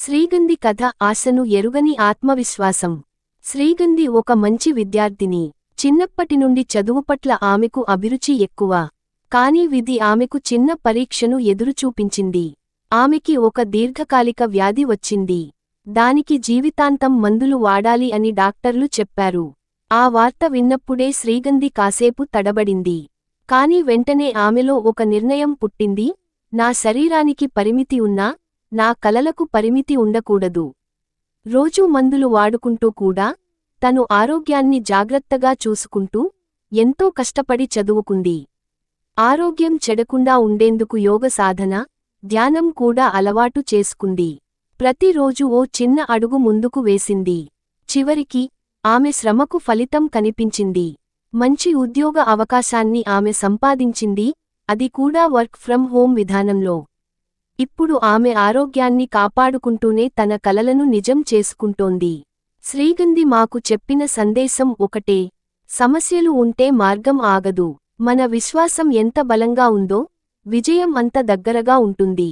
శ్రీగంధి కథ ఆశను ఎరుగని ఆత్మవిశ్వాసం. శ్రీగంధి ఒక మంచి విద్యార్థిని. చిన్నప్పటి నుండి చదువు పట్ల ఆమెకు అభిరుచి ఎక్కువ. కాని విధి ఆమెకు చిన్న పరీక్షను ఎదురుచూపించింది. ఆమెకి ఒక దీర్ఘకాలిక వ్యాధి వచ్చింది. దానికి జీవితాంతం మందులు వాడాలి అని డాక్టర్లు చెప్పారు. ఆ వార్త విన్నప్పుడే శ్రీగంధి కాసేపు తడబడింది. కాని వెంటనే ఆమెలో ఒక నిర్ణయం పుట్టింది. నా శరీరానికి పరిమితి ఉన్నా నా కలలకు పరిమితి ఉండకూడదు. రోజూ మందులు వాడుకుంటూ కూడా తను ఆరోగ్యాన్ని జాగ్రత్తగా చూసుకుంటూ ఎంతో కష్టపడి చదువుకుంది. ఆరోగ్యం చెడకుండా ఉండేందుకు యోగ సాధన, ధ్యానం కూడా అలవాటు చేసుకుంది. ప్రతిరోజూ ఓ చిన్న అడుగు ముందుకు వేసింది. చివరికి ఆమె శ్రమకు ఫలితం కనిపించింది. మంచి ఉద్యోగ అవకాశాన్ని ఆమె సంపాదించింది, అది కూడా వర్క్ ఫ్రం హోం విధానంలో. ఇప్పుడు ఆమె ఆరోగ్యాన్ని కాపాడుకుంటూనే తన కలలను నిజం చేసుకుంటోంది. శ్రీగంధి మాకు చెప్పిన సందేశం ఒకటే: సమస్యలు ఉంటే మార్గం ఆగదు. మన విశ్వాసం ఎంత బలంగా ఉందో విజయం అంత దగ్గరగా ఉంటుంది.